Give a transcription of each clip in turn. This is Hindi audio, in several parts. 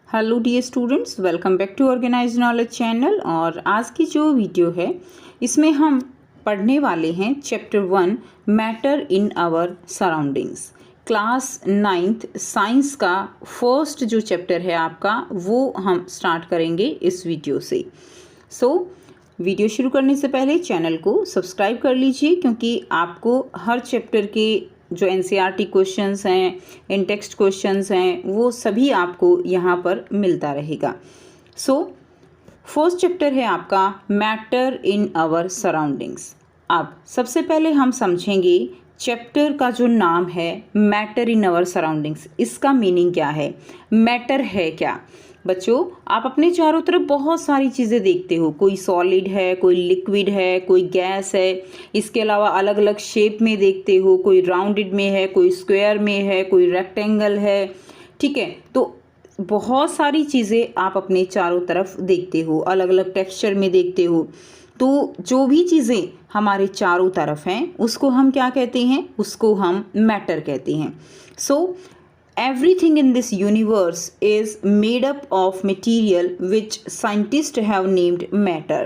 Hello dear students, welcome back to organise knowledge channel. और आज की जो वीडियो है इसमें हम पढ़ने वाले हैं chapter 1 matter in our surroundings. Class 9th science का फर्स्ट जो चैप्टर है आपका वो हम स्टार्ट करेंगे इस वीडियो से। वीडियो शुरू करने से पहले चैनल को सब्सक्राइब कर लीजिए, क्योंकि आपको हर चैप्टर के जो एनसीईआरटी क्वेश्चंस हैं, इन टेक्स्ट क्वेश्चंस हैं, वो सभी आपको यहाँ पर मिलता रहेगा। फर्स्ट चैप्टर है आपका मैटर इन आवर सराउंडिंग्स। अब सबसे पहले हम समझेंगे चैप्टर का जो नाम है मैटर इन आवर सराउंडिंग्स, इसका मीनिंग क्या है, मैटर है क्या। बच्चों, आप अपने चारों तरफ बहुत सारी चीज़ें देखते हो, कोई सॉलिड है, कोई लिक्विड है, कोई गैस है, इसके अलावा अलग अलग शेप में देखते हो, कोई राउंडेड में है, कोई स्क्वायर में है, कोई रेक्टेंगल है। ठीक है, तो बहुत सारी चीज़ें आप अपने चारों तरफ देखते हो, अलग अलग टेक्सचर में देखते हो। तो जो भी चीज़ें हमारे चारों तरफ हैं उसको हम क्या कहते हैं, उसको हम मैटर कहते हैं। Everything in this universe is made up of material which scientists have named matter.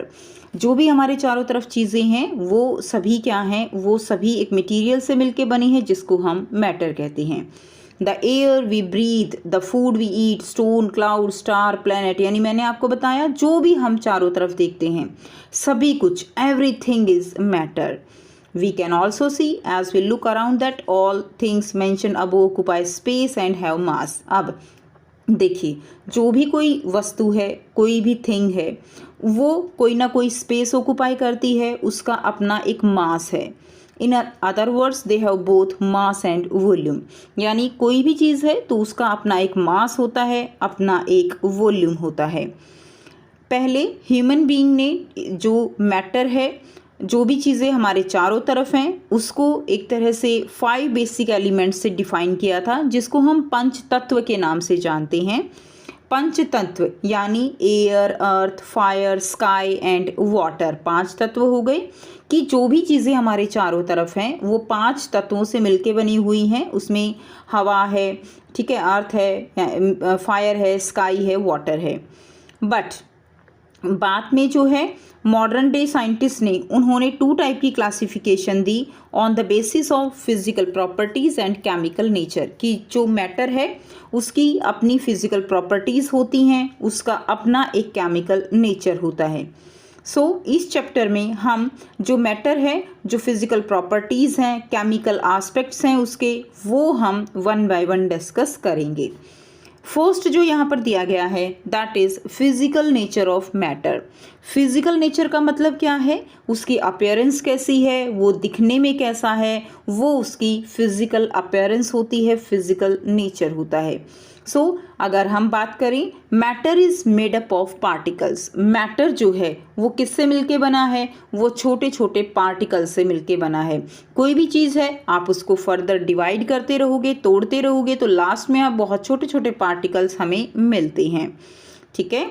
जो भी हमारे चारों तरफ चीज़ें हैं वो सभी क्या हैं, वो सभी एक मटेरियल से मिलके बनी है जिसको हम मैटर कहते हैं। The air we breathe, the food we eat, stone, cloud, star, planet, यानी मैंने आपको बताया जो भी हम चारों तरफ देखते हैं सभी कुछ, everything is matter. We can also see as we look around that all things mentioned above occupy space and have mass. अब देखिए, जो भी कोई वस्तु है, कोई भी थिंग है, वो कोई ना कोई स्पेस ऑक्यूपाई करती है, उसका अपना एक मास है। In other words they have both mass and volume, यानी कोई भी चीज़ है तो उसका अपना एक मास होता है, अपना एक वॉल्यूम होता है। पहले ह्यूमन बीइंग ने जो मैटर है, जो भी चीज़ें हमारे चारों तरफ हैं, उसको एक तरह से 5 बेसिक एलिमेंट्स से डिफाइन किया था, जिसको हम पंच तत्व के नाम से जानते हैं। पंच तत्व यानी air, earth, fire, sky and water, 5 तत्व हो गए कि जो भी चीज़ें हमारे चारों तरफ हैं वो 5 तत्वों से मिलके बनी हुई हैं। उसमें हवा है, ठीक है, अर्थ है, फायर है, स्काई है, वाटर है। बट बाद में जो है मॉडर्न डे साइंटिस्ट ने उन्होंने 2 टाइप की classification the on the basis of physical properties and chemical nature, कि जो मैटर है उसकी अपनी फिजिकल प्रॉपर्टीज़ होती हैं, उसका अपना एक केमिकल नेचर होता है। इस चैप्टर में हम जो मैटर है, जो फिजिकल प्रॉपर्टीज़ हैं, केमिकल एस्पेक्ट्स हैं उसके, वो हम 1 बाय 1 डिस्कस करेंगे। फर्स्ट जो यहाँ पर दिया गया है that is physical nature of matter. Physical nature का मतलब क्या है, उसकी अपीयरेंस कैसी है, वो दिखने में कैसा है, वो उसकी फिजिकल अपीयरेंस होती है, फिजिकल नेचर होता है। अगर हम बात करें, matter is made up of particles. Matter जो है वो किससे मिलके बना है, वो छोटे छोटे पार्टिकल से मिलके बना है। कोई भी चीज़ है, आप उसको फर्दर डिवाइड करते रहोगे, तोड़ते रहोगे, तो लास्ट में आप बहुत छोटे छोटे पार्टिकल्स हमें मिलते हैं। ठीक है,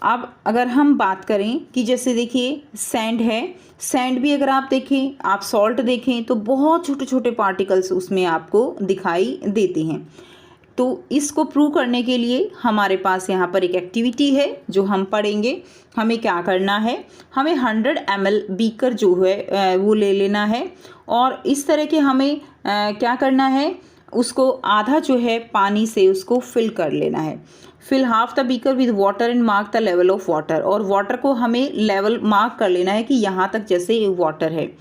अब अगर हम बात करें कि जैसे देखिए सैंड है, सैंड भी अगर आप देखें, आप सॉल्ट देखें तो बहुत छोटे छोटे पार्टिकल्स उसमें आपको दिखाई देते हैं। तो इसको प्रूव करने के लिए हमारे पास यहाँ पर एक एक्टिविटी है जो हम पढ़ेंगे। हमें क्या करना है, हमें 100 ml बीकर जो है वो ले लेना है, और इस तरह के हमें क्या करना है, उसको आधा जो है पानी से उसको फिल कर लेना है। Fill half the beaker with water and mark the level of water, और वाटर को हमें लेवल मार्क कर लेना है कि यहाँ तक जैसे वाटर है।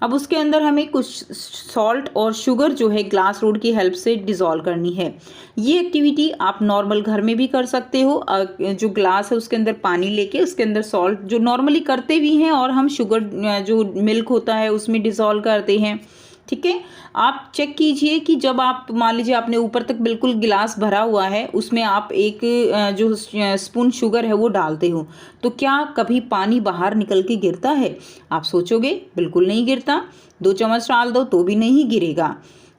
अब उसके अंदर हमें कुछ सॉल्ट और शुगर जो है ग्लास रोड की हेल्प से डिज़ोल्व करनी है। ये एक्टिविटी आप नॉर्मल घर में भी कर सकते हो। जो ग्लास है उसके अंदर पानी लेके उसके अंदर सॉल्ट जो नॉर्मली करते भी हैं, और हम शुगर जो मिल्क होता है उसमें डिज़ोल्व करते हैं। ठीक है, आप चेक कीजिए कि जब आप मान लीजिए आपने ऊपर तक बिल्कुल गिलास भरा हुआ है, उसमें आप एक जो स्पून शुगर है वो डालते हो, तो क्या कभी पानी बाहर निकल के गिरता है? आप सोचोगे बिल्कुल नहीं गिरता। 2 चम्मच डाल दो तो भी नहीं गिरेगा।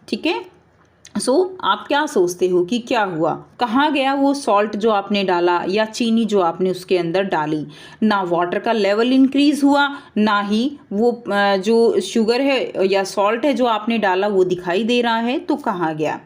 ठीक है, आप क्या सोचते हो कि क्या हुआ, कहाँ गया वो सॉल्ट जो आपने डाला या चीनी जो आपने उसके अंदर डाली? ना वाटर का लेवल इंक्रीज हुआ, ना ही वो जो शुगर है या सॉल्ट है जो आपने डाला वो दिखाई दे रहा है, तो कहाँ गया?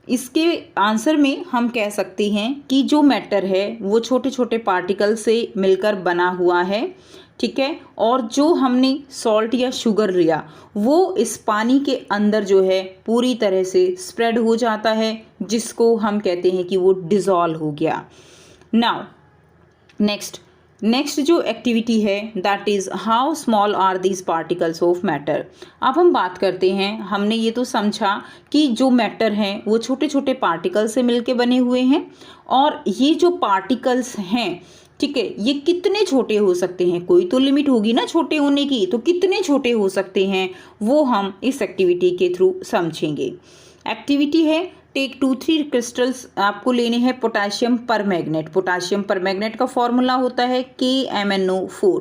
इसके आंसर में हम कह सकते हैं कि जो मैटर है वो छोटे छोटे पार्टिकल से मिलकर बना हुआ है, ठीक है। और जो हमने सॉल्ट या शुगर लिया वो इस पानी के अंदर जो है पूरी तरह से स्प्रेड हो जाता है, जिसको हम कहते हैं कि वो डिज़ोल्व हो गया। नाउ नेक्स्ट जो एक्टिविटी है that is how small are these particles of matter. अब हम बात करते हैं, हमने ये तो समझा कि जो मैटर हैं वो छोटे छोटे पार्टिकल से मिलके बने हुए हैं, और ये जो पार्टिकल्स हैं, ठीक है, ये कितने छोटे हो सकते हैं, कोई तो लिमिट होगी ना छोटे होने की, तो कितने छोटे हो सकते हैं वो हम इस एक्टिविटी के थ्रू समझेंगे। एक्टिविटी है टेक 2-3 क्रिस्टल्स आपको लेने हैं पोटाशियम परमैग्नेट। पोटाशियम परमैग्नेट का फॉर्मूला होता है KMnO4,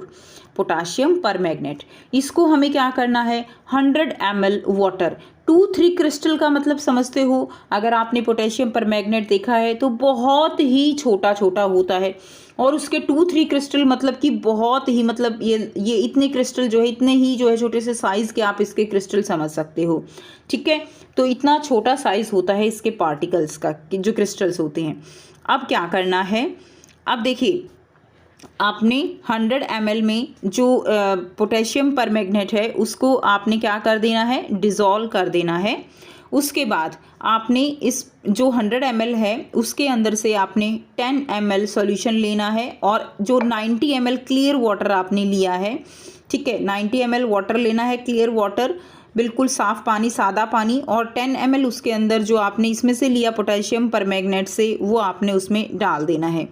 पोटाशियम परमैग्नेट। इसको हमें क्या करना है, 100 ml वाटर। 2-3 क्रिस्टल का मतलब समझते हो, अगर आपने पोटेशियम परमैग्नेट देखा है तो बहुत ही छोटा छोटा होता है, और उसके 2-3 क्रिस्टल मतलब कि बहुत ही, मतलब ये इतने क्रिस्टल जो है, इतने ही जो है छोटे से साइज़ के आप इसके क्रिस्टल समझ सकते हो, ठीक है। तो इतना छोटा साइज़ होता है इसके पार्टिकल्स का, जो क्रिस्टल्स होते हैं। अब क्या करना है, अब देखिए आपने 100 ml में जो पोटेशियम परमैग्नेट है उसको आपने क्या कर देना है, डिज़ोल्व कर देना है। उसके बाद आपने इस जो 100 ml है उसके अंदर से आपने 10 ml सॉल्यूशन लेना है, और जो 90 ml क्लियर वाटर आपने लिया है, ठीक है, 90 ml वाटर लेना है, क्लियर वाटर, बिल्कुल साफ़ पानी, सादा पानी, और 10 ml उसके अंदर जो आपने इसमें से लिया पोटेशियम परमैग्नेट से वो आपने उसमें डाल देना है,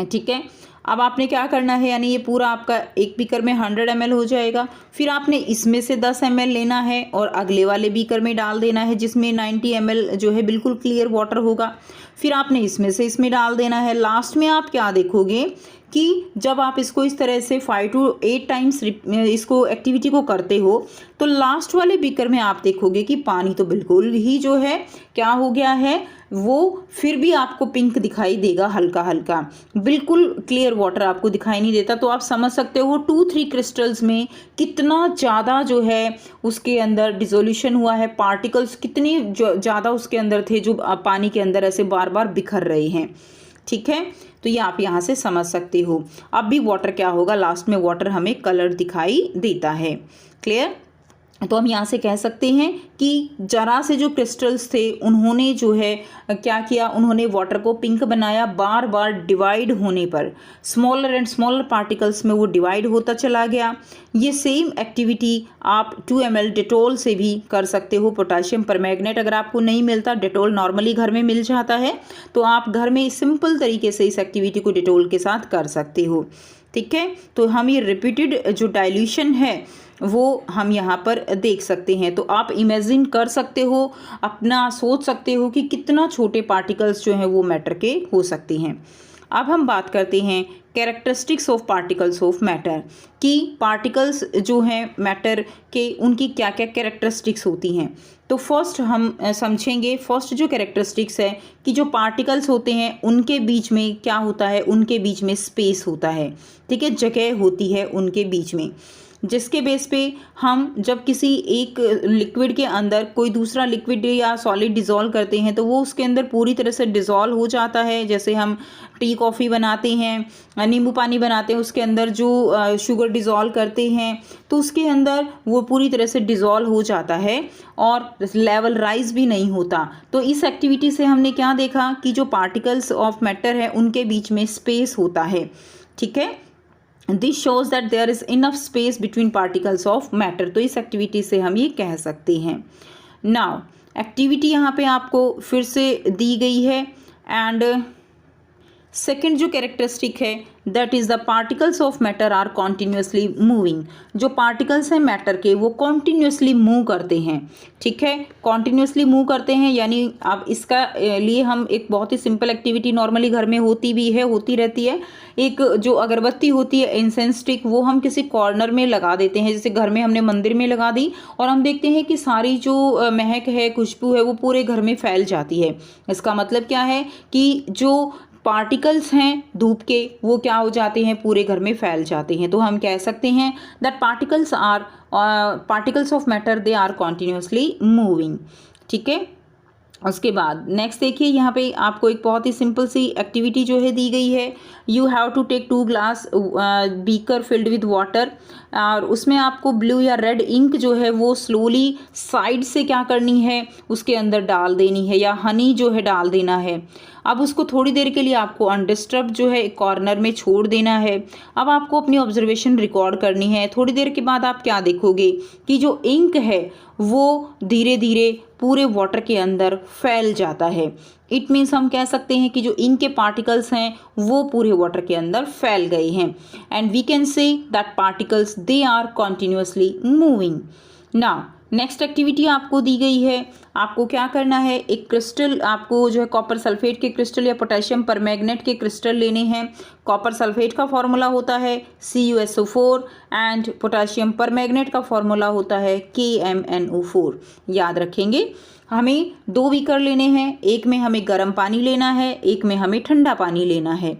ठीक है। अब आपने क्या करना है, यानी ये पूरा आपका एक बीकर में 100 ml हो जाएगा। फिर आपने इसमें से 10 ml लेना है और अगले वाले बीकर में डाल देना है, जिसमें 90 ml जो है बिल्कुल क्लियर वाटर होगा। फिर आपने इसमें से इसमें डाल देना है। लास्ट में आप क्या देखोगे कि जब आप इसको इस तरह से 5 to 8 टाइम्स इसको एक्टिविटी को करते हो, तो लास्ट वाले बीकर में आप देखोगे कि पानी तो बिल्कुल ही जो है क्या हो गया है, वो फिर भी आपको पिंक दिखाई देगा, हल्का हल्का, बिल्कुल क्लियर वाटर आपको दिखाई नहीं देता। तो आप समझ सकते हो 2-3 क्रिस्टल्स में कितना ज़्यादा जो है उसके अंदर डिसोल्यूशन हुआ है, पार्टिकल्स कितने ज़्यादा उसके अंदर थे जो पानी के अंदर ऐसे बार बार बिखर रहे हैं, ठीक है। तो ये आप यहाँ से समझ सकते हो। अब भी वाटर क्या होगा, लास्ट में वाटर हमें कलर दिखाई देता है, क्लियर। तो हम यहाँ से कह सकते हैं कि जरा से जो क्रिस्टल्स थे उन्होंने जो है क्या किया, उन्होंने वाटर को पिंक बनाया, बार बार डिवाइड होने पर स्मॉलर एंड स्मॉलर पार्टिकल्स में वो डिवाइड होता चला गया। ये सेम एक्टिविटी आप 2 ml डेटोल से भी कर सकते हो। पोटाशियम परमैग्नेट अगर आपको नहीं मिलता, डेटोल नॉर्मली घर में मिल जाता है, तो आप घर में सिंपल तरीके से इस एक्टिविटी को डेटोल के साथ कर सकते हो, ठीक है। तो हम ये रिपीटेड जो डाइल्यूशन है वो हम यहाँ पर देख सकते हैं। तो आप इमेजिन कर सकते हो, अपना सोच सकते हो कि कितना छोटे पार्टिकल्स जो हैं वो मैटर के हो सकते हैं। अब हम बात करते हैं characteristics of particles of matter, कि पार्टिकल्स जो हैं मैटर के उनकी क्या क्या कैरेक्टरिस्टिक्स होती हैं। तो फर्स्ट हम समझेंगे, फर्स्ट जो कैरेक्टरिस्टिक्स है कि जो पार्टिकल्स होते हैं उनके बीच में क्या होता है, उनके बीच में स्पेस होता है, ठीक है, जगह होती है उनके बीच में, जिसके बेस पे हम जब किसी एक लिक्विड के अंदर कोई दूसरा लिक्विड या सॉलिड डिज़ोल्व करते हैं तो वो उसके अंदर पूरी तरह से डिज़ोल्व हो जाता है। जैसे हम टी कॉफ़ी बनाते हैं, नींबू पानी बनाते हैं, उसके अंदर जो शुगर डिज़ोल्व करते हैं तो उसके अंदर वो पूरी तरह से डिज़ोल्व हो जाता है और लेवल राइज भी नहीं होता। तो इस एक्टिविटी से हमने क्या देखा कि जो पार्टिकल्स ऑफ मैटर है उनके बीच में स्पेस होता है, ठीक है। This shows that there is enough space between particles of matter. तो इस एक्टिविटी से हम ये कह सकते हैं। नाउ एक्टिविटी यहाँ पे आपको फिर से दी गई है, एंड सेकेंड जो कैरेक्टरिस्टिक है that is the particles of matter are continuously moving. जो पार्टिकल्स हैं मैटर के वो कॉन्टीन्यूसली मूव करते हैं, ठीक है, कॉन्टीन्यूसली मूव करते हैं। यानी अब इसका लिए हम एक बहुत ही सिंपल एक्टिविटी नॉर्मली घर में होती भी है, होती रहती है। एक जो अगरबत्ती होती है इंसेंस स्टिक, वो हम किसी कॉर्नर में लगा देते हैं, जैसे घर में हमने मंदिर में लगा दी, और हम देखते हैं कि सारी जो महक है, खुशबू है, वो पूरे घर में फैल जाती है। इसका मतलब क्या है कि जो पार्टिकल्स हैं धूप के वो क्या हो जाते हैं, पूरे घर में फैल जाते हैं। तो हम कह सकते हैं that particles of matter they are continuously moving, ठीक है। उसके बाद नेक्स्ट देखिए, यहाँ पे आपको एक बहुत ही सिंपल सी एक्टिविटी जो है दी गई है। You have to take 2 glass beaker filled with water, और उसमें आपको ब्लू या रेड इंक जो है वो स्लोली साइड से क्या करनी है, उसके अंदर डाल देनी है, या हनी जो है डाल देना है। अब उसको थोड़ी देर के लिए आपको अनडिस्टर्ब जो है एक कॉर्नर में छोड़ देना है। अब आपको अपनी ऑब्जर्वेशन रिकॉर्ड करनी है। थोड़ी देर के बाद आप क्या देखोगे कि जो इंक है वो धीरे धीरे पूरे वाटर के अंदर फैल जाता है। इट मीन्स हम कह सकते हैं कि जो इंक के पार्टिकल्स हैं वो पूरे वाटर के अंदर फैल गए हैं। And we can say that particles they are continuously moving. Now next activity आपको दी गई है। आपको क्या करना है, एक क्रिस्टल, आपको जो है कॉपर सल्फेट के क्रिस्टल या पोटेशियम परमैंगनेट के क्रिस्टल लेने हैं। कॉपर सल्फेट का फॉर्मूला होता है CuSO4 एंड पोटेशियम परमैंगनेट का फॉर्मूला होता है KMnO4। याद रखेंगे। हमें 2 बीकर लेने हैं, एक में हमें गर्म पानी लेना है, एक में हमें ठंडा पानी लेना है।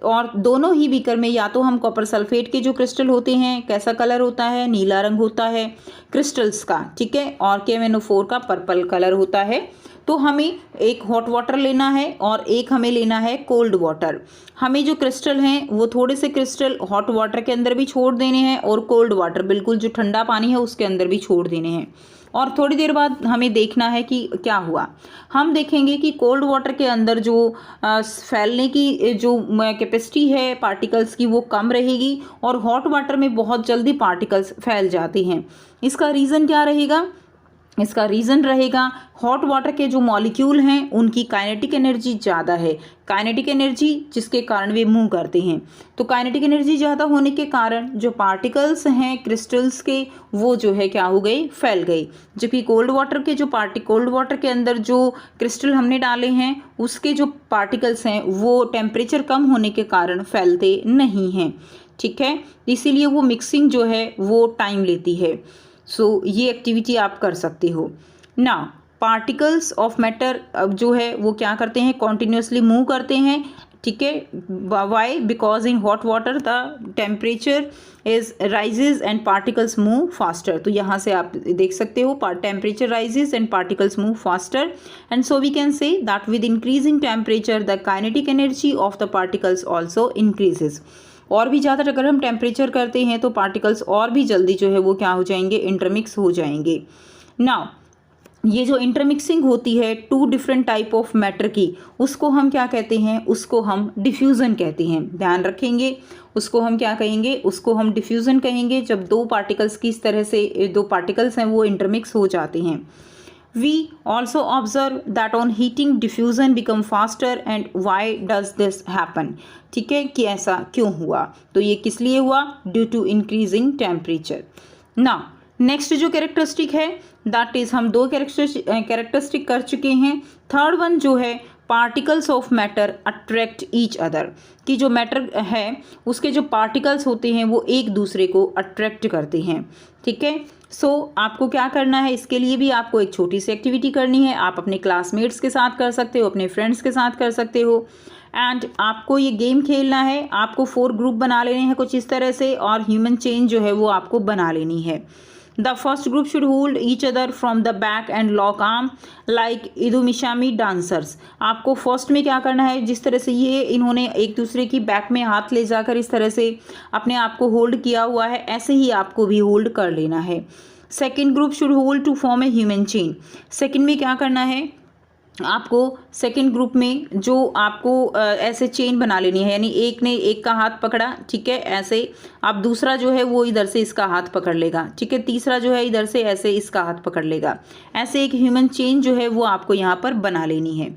और दोनों ही बीकर में या तो हम कॉपर सल्फेट के जो क्रिस्टल होते हैं, कैसा कलर होता है, नीला रंग होता है क्रिस्टल्स का, ठीक है, और KMnO4 का पर्पल कलर होता है। तो हमें एक हॉट वाटर लेना है और एक हमें लेना है कोल्ड वाटर। हमें जो क्रिस्टल हैं वो थोड़े से क्रिस्टल हॉट वाटर के अंदर भी छोड़ देने हैं और कोल्ड वाटर, बिल्कुल जो ठंडा पानी है उसके अंदर भी छोड़ देने हैं। और थोड़ी देर बाद हमें देखना है कि क्या हुआ। हम देखेंगे कि कोल्ड वाटर के अंदर जो फैलने की जो कैपेसिटी है पार्टिकल्स की वो कम रहेगी, और हॉट वाटर में बहुत जल्दी पार्टिकल्स फैल जाते हैं। इसका रीज़न क्या रहेगा? इसका रीज़न रहेगा हॉट वाटर के जो मॉलिक्यूल हैं उनकी काइनेटिक एनर्जी ज़्यादा है। काइनेटिक एनर्जी जिसके कारण वे मूव करते हैं। तो काइनेटिक एनर्जी ज़्यादा होने के कारण जो पार्टिकल्स हैं क्रिस्टल्स के वो जो है क्या हो गए, फैल गए। जबकि कोल्ड वाटर के अंदर जो क्रिस्टल हमने डाले हैं उसके जो पार्टिकल्स हैं वो टेम्परेचर कम होने के कारण फैलते नहीं हैं। ठीक है, इसीलिए वो मिक्सिंग जो है वो टाइम लेती है। ये एक्टिविटी आप कर सकते हो। नाउ पार्टिकल्स ऑफ मैटर अब जो है वो क्या करते हैं, कॉन्टिन्यूसली मूव करते हैं। ठीक है, why? Because in hot water the temperature is rises and particles move faster. तो यहाँ से आप देख सकते हो temperature rises and particles move faster, and so we can say that with increasing temperature the kinetic energy of the particles also increases. और भी ज़्यादा अगर हम टेम्परेचर करते हैं तो पार्टिकल्स और भी जल्दी जो है वो क्या हो जाएंगे, इंटरमिक्स हो जाएंगे। नाउ ये जो इंटरमिक्सिंग होती है 2 डिफरेंट टाइप ऑफ मैटर की, उसको हम क्या कहते हैं, उसको हम डिफ्यूज़न कहते हैं। ध्यान रखेंगे, उसको हम क्या कहेंगे, उसको हम डिफ्यूज़न कहेंगे। जब 2 पार्टिकल्स की इस तरह से 2 पार्टिकल्स हैं वो इंटरमिक्स हो जाते हैं। We also observe that on heating diffusion become faster and why does this happen? ठीक है, कि ऐसा क्यों हुआ? तो ये किस लिए हुआ? Due to increasing temperature. Now next जो कैरेक्टरिस्टिक है दैट इज, हम 2 कैरेक्टरिस्टिक कर चुके हैं। थर्ड वन जो है particles of matter attract each other, कि जो मैटर है उसके जो पार्टिकल्स होते हैं वो एक दूसरे को अट्रैक्ट करते हैं। ठीक है, आपको क्या करना है, इसके लिए भी आपको एक छोटी सी एक्टिविटी करनी है। आप अपने क्लासमेट्स के साथ कर सकते हो, अपने फ्रेंड्स के साथ कर सकते हो। एंड आपको ये गेम खेलना है। आपको 4 ग्रुप बना लेने हैं कुछ इस तरह से, और ह्यूमन चेन जो है वो आपको बना लेनी है। The first group should hold each other from the back and lock arm like इदुमिशामी डांसर्स। आपको फर्स्ट में क्या करना है, जिस तरह से ये इन्होंने एक दूसरे की बैक में हाथ ले जाकर इस तरह से अपने आप को होल्ड किया हुआ है, ऐसे ही आपको भी होल्ड कर लेना है। Second group should hold to form a human chain. Second में क्या करना है, आपको सेकंड ग्रुप में जो आपको ऐसे चेन बना लेनी है, यानी एक ने एक का हाथ पकड़ा, ठीक है, ऐसे आप दूसरा जो है वो इधर से इसका हाथ पकड़ लेगा, ठीक है, तीसरा जो है इधर से ऐसे इसका हाथ पकड़ लेगा। ऐसे एक ह्यूमन चेन जो है वो आपको यहाँ पर बना लेनी है।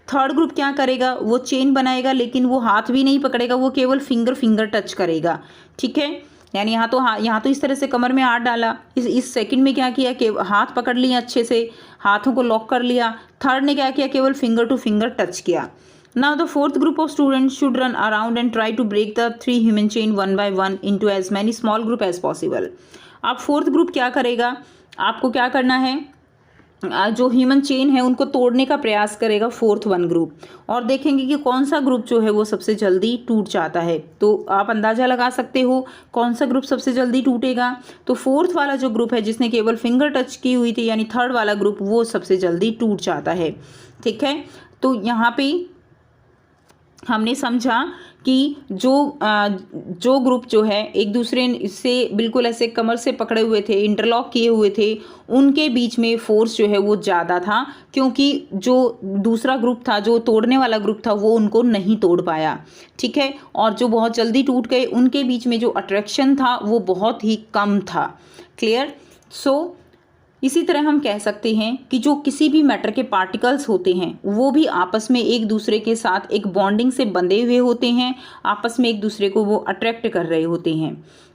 थर्ड ग्रुप क्या करेगा, वो चेन बनाएगा लेकिन वो हाथ भी नहीं पकड़ेगा, वो केवल फिंगर टच करेगा। ठीक है, यानी यहाँ तो इस तरह से कमर में हाथ डाला, इस सेकंड में क्या किया कि हाथ पकड़ लिया, अच्छे से हाथों को लॉक कर लिया। थर्ड ने क्या किया, केवल फिंगर टू फिंगर टच किया। Now the fourth group of students should run around and try to break the 3 human chain 1 by 1 into as many small group as possible. अब फोर्थ ग्रुप क्या करेगा, आपको क्या करना है, जो ह्यूमन चेन है उनको तोड़ने का प्रयास करेगा फोर्थ वन ग्रुप, और देखेंगे कि कौन सा ग्रुप जो है वो सबसे जल्दी टूट जाता है। तो आप अंदाज़ा लगा सकते हो कौन सा ग्रुप सबसे जल्दी टूटेगा। तो फोर्थ वाला जो ग्रुप है जिसने केवल फिंगर टच की हुई थी, यानी थर्ड वाला ग्रुप, वो सबसे जल्दी टूट जाता है। ठीक है, तो यहाँ पे हमने समझा कि जो ग्रुप जो है एक दूसरे से बिल्कुल ऐसे कमर से पकड़े हुए थे, इंटरलॉक किए हुए थे, उनके बीच में फोर्स जो है वो ज़्यादा था, क्योंकि जो दूसरा ग्रुप था, जो तोड़ने वाला ग्रुप था, वो उनको नहीं तोड़ पाया। ठीक है, और जो बहुत जल्दी टूट गए उनके बीच में जो अट्रैक्शन था वो बहुत ही कम था। क्लियर? सो इसी तरह हम कह सकते हैं कि जो किसी भी मैटर के पार्टिकल्स होते हैं वो भी आपस में एक दूसरे के साथ एक बॉन्डिंग से बंधे हुए होते हैं, आपस में एक दूसरे को वो अट्रैक्ट कर रहे होते हैं।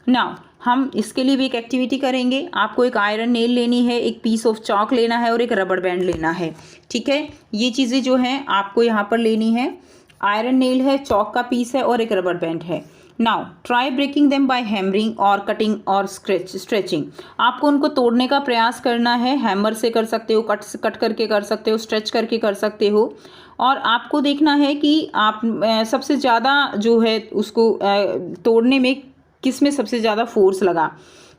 नाउ हम इसके लिए भी एक एक्टिविटी करेंगे। आपको एक आयरन नेल लेनी है, एक पीस ऑफ चॉक लेना है और एक रबड़ बैंड लेना है। ठीक है, ये चीज़ें जो हैं आपको यहाँ पर लेनी है। आयरन नेल है, चॉक का पीस है और एक रबड़ बैंड है। Now try breaking them by hammering और कटिंग और स्ट्रेचिंग। आपको उनको तोड़ने का प्रयास करना है। हैमर से कर सकते हो, कट करके कर सकते हो, स्ट्रेच करके कर सकते हो, और आपको देखना है कि आप सबसे ज़्यादा जो है उसको तोड़ने में किस में सबसे ज़्यादा फोर्स लगा।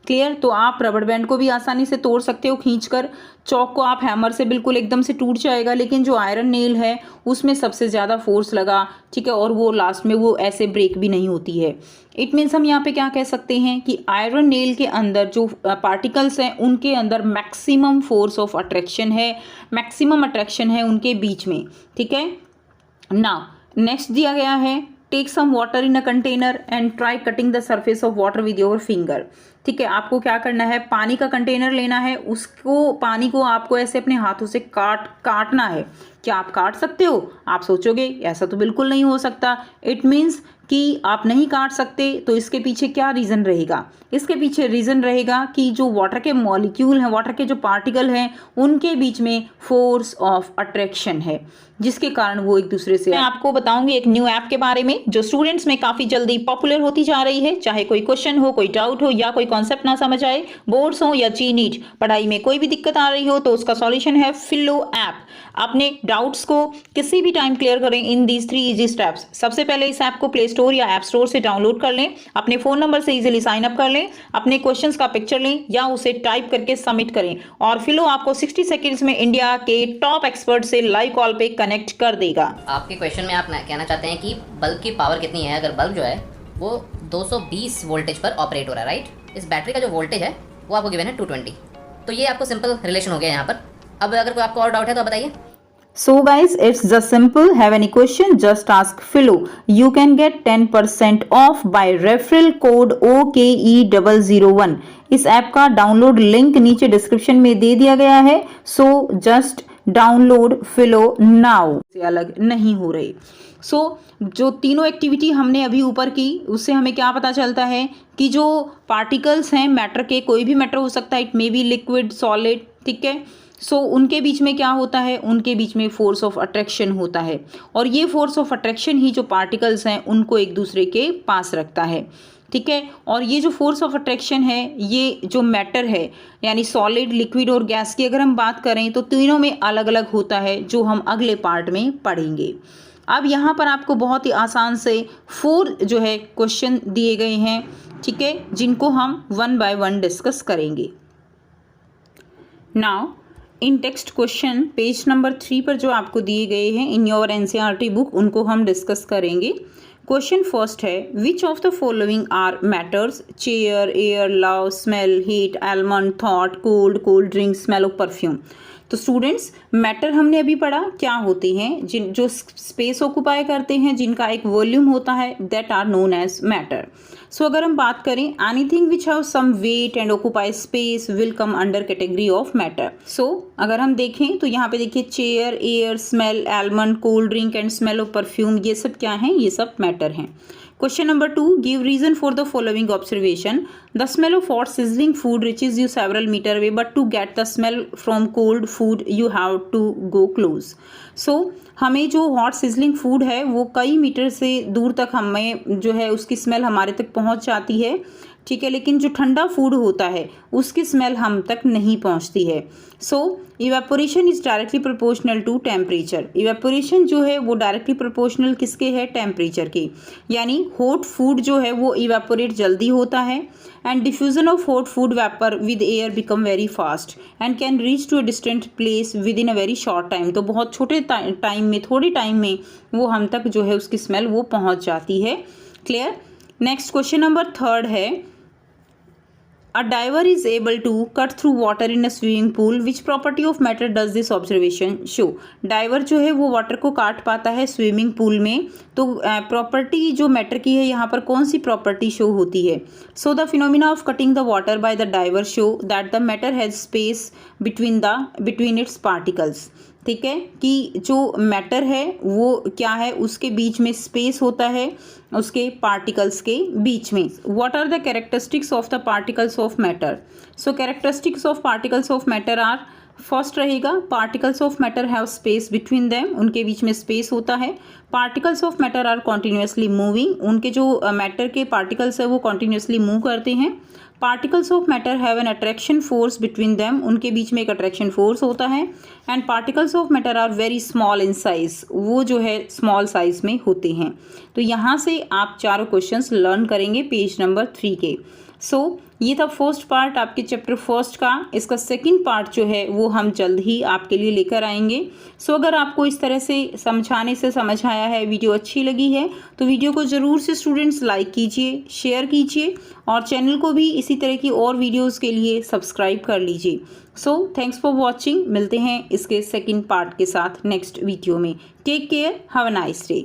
क्लियर? तो आप रबड़ बैंड को भी आसानी से तोड़ सकते हो खींचकर। चॉक को आप हैमर से बिल्कुल एकदम से टूट जाएगा, लेकिन जो आयरन नेल है उसमें सबसे ज़्यादा फोर्स लगा। ठीक है, और वो लास्ट में वो ऐसे ब्रेक भी नहीं होती है। इट मीन्स हम यहाँ पे क्या कह सकते हैं कि आयरन नेल के अंदर जो पार्टिकल्स हैं उनके अंदर मैक्सिमम फोर्स ऑफ अट्रैक्शन है, मैक्सिमम अट्रैक्शन है उनके बीच में। ठीक है, नाउ नेक्स्ट दिया गया है, take some water in a container and try cutting the surface of water with your finger. ठीक है, आपको क्या करना है, पानी का कंटेनर लेना है, उसको पानी को आपको ऐसे अपने हाथों से काटना है। क्या आप काट सकते हो? आप सोचोगे ऐसा तो बिल्कुल नहीं हो सकता। इट मीन्स कि आप नहीं काट सकते, तो इसके पीछे क्या रीज़न रहेगा? इसके पीछे रीज़न रहेगा कि जो वाटर के मॉलिक्यूल हैं, वाटर के जो पार्टिकल हैं, उनके बीच में फोर्स ऑफ अट्रैक्शन है, जिसके कारण वो एक दूसरे से। मैं आपको बताऊंगी एक न्यू ऐप के बारे में जो स्टूडेंट्स में काफ़ी जल्दी पॉपुलर होती जा रही है। चाहे कोई क्वेश्चन हो, कोई डाउट हो या कोई कॉन्सेप्ट ना समझ आए, बोर्ड्स हो या जी नीट, पढ़ाई में कोई भी दिक्कत आ रही हो, तो उसका सॉल्यूशन है फिलो ऐप। अपने डाउट्स को किसी भी टाइम क्लियर करें इन दीज 3 इजी स्टेप्स। सबसे पहले इस ऐप को प्ले स्टोर या ऐप स्टोर से डाउनलोड कर लें, अपने फ़ोन नंबर से इजीली साइन अप कर लें, अपने क्वेश्चंस का पिक्चर लें या उसे टाइप करके सबमिट करें, और फिलो आपको 60 सेकेंड्स में इंडिया के टॉप एक्सपर्ट से लाइव कॉल पे कनेक्ट कर देगा। आपके क्वेश्चन में आप कहना चाहते हैं कि बल्ब की पावर कितनी है। अगर बल्ब जो है वो 220 वोल्टेज पर ऑपरेट हो रहा है, राइट। इस बैटरी का जो वोल्टेज है वो आपको गिवन है 220। तो ये आपको सिंपल रिलेशन हो गया यहाँ पर। अब अगर कोई आपको और डाउट है तो बताइए। So guys, it's just simple. Have any question? Just ask Philo. You can get 10% off by referral code OKE001. इस ऐप का डाउनलोड लिंक नीचे डिस्क्रिप्शन में दे दिया गया है। So just download Philo now. से अलग नहीं हो रहे। जो तीनों एक्टिविटी हमने अभी ऊपर की, उससे हमें क्या पता चलता है कि जो पार्टिकल्स हैं मैटर के, कोई भी मैटर हो सकता है, it may be liquid, solid, ठीक है। उनके बीच में क्या होता है, उनके बीच में फोर्स ऑफ अट्रैक्शन होता है, और ये फोर्स ऑफ अट्रैक्शन ही जो पार्टिकल्स हैं उनको एक दूसरे के पास रखता है। ठीक है, और ये जो फोर्स ऑफ अट्रैक्शन है, ये जो मैटर है यानी सॉलिड, लिक्विड और गैस की अगर हम बात करें तो तीनों में अलग अलग होता है, जो हम अगले पार्ट में पढ़ेंगे। अब यहाँ पर आपको बहुत ही आसान से 4 जो है क्वेश्चन दिए गए हैं, ठीक है, जिनको हम 1 बाय 1 डिस्कस करेंगे। Now in text question page number 3 पर जो आपको दिए गए हैं इन योर एनसीईआरटी बुक, उनको हम डिस्कस करेंगे। क्वेश्चन फर्स्ट है, which of the following are matters? Chair, air, love, smell, heat, almond, thought, cold drink, smell of perfume. तो स्टूडेंट्स, मैटर हमने अभी पढ़ा क्या होते हैं, जो स्पेस ऑक्युपाई करते हैं, जिनका एक वॉल्यूम होता है, that are known as matter. So अगर हम बात करें, anything which have some weight and occupy space will come under category of matter. So अगर हम देखें तो यहाँ पे देखिए chair, air, smell, almond, cold drink and smell of perfume, ये सब क्या हैं? ये सब मैटर हैं। Question number 2, give reason for the following observation. The smell of hot sizzling food reaches you several meter away, but to get the smell from cold food you have to go close. So हमें जो हॉट सिजलिंग फूड है वो कई मीटर से दूर तक हमें जो है उसकी स्मेल हमारे तक पहुंच जाती है, ठीक है, लेकिन जो ठंडा फूड होता है उसकी स्मेल हम तक नहीं पहुंचती है। So evaporation is directly proportional to temperature. Evaporation जो है वो डायरेक्टली प्रोपोर्शनल किसके है, टेम्परेचर के, यानी हॉट फूड जो है वो इवेपोरेट जल्दी होता है। And diffusion of hot food vapour with air become very fast and can reach to a distant place within a very short time. तो बहुत छोटे टाइम में, थोड़े टाइम में वो हम तक जो है उसकी स्मेल वो पहुंच जाती है। क्लियर। नेक्स्ट क्वेश्चन नंबर 3 है, A diver is able to cut through water in a swimming pool. Which property of matter does this observation show? Diver जो है वो वाटर को काट पाता है स्विमिंग पूल में, तो प्रॉपर्टी जो मैटर की है यहाँ पर कौन सी प्रॉपर्टी शो होती है? So the phenomena of cutting the water by the diver show that the matter has space between its particles. ठीक है, कि जो मैटर है वो क्या है, उसके बीच में स्पेस होता है उसके पार्टिकल्स के बीच में। What are the characteristics of the particles of matter? So characteristics of particles of matter are, first रहेगा particles of matter have space between them, उनके बीच में स्पेस होता है। Particles of matter are continuously moving, उनके जो मैटर के पार्टिकल्स है वो कॉन्टिन्यूसली मूव करते हैं। Particles of matter have an attraction force between them, उनके बीच में एक अट्रैक्शन फोर्स होता है। And particles of matter are very small in size, वो जो है स्मॉल साइज में होते हैं। तो यहाँ से आप चारों क्वेश्चंस लर्न करेंगे पेज नंबर 3 के। सो ये था फर्स्ट पार्ट आपके चैप्टर फर्स्ट का। इसका सेकंड पार्ट जो है वो हम जल्द ही आपके लिए लेकर आएंगे। सो अगर आपको इस तरह से समझाने से समझ आया है, वीडियो अच्छी लगी है, तो वीडियो को ज़रूर से स्टूडेंट्स लाइक कीजिए, शेयर कीजिए और चैनल को भी इसी तरह की और वीडियोज़ के लिए सब्सक्राइब कर लीजिए। So thanks for watching. मिलते हैं इसके सेकेंड पार्ट के साथ नेक्स्ट वीडियो में। Take care, have a nice day.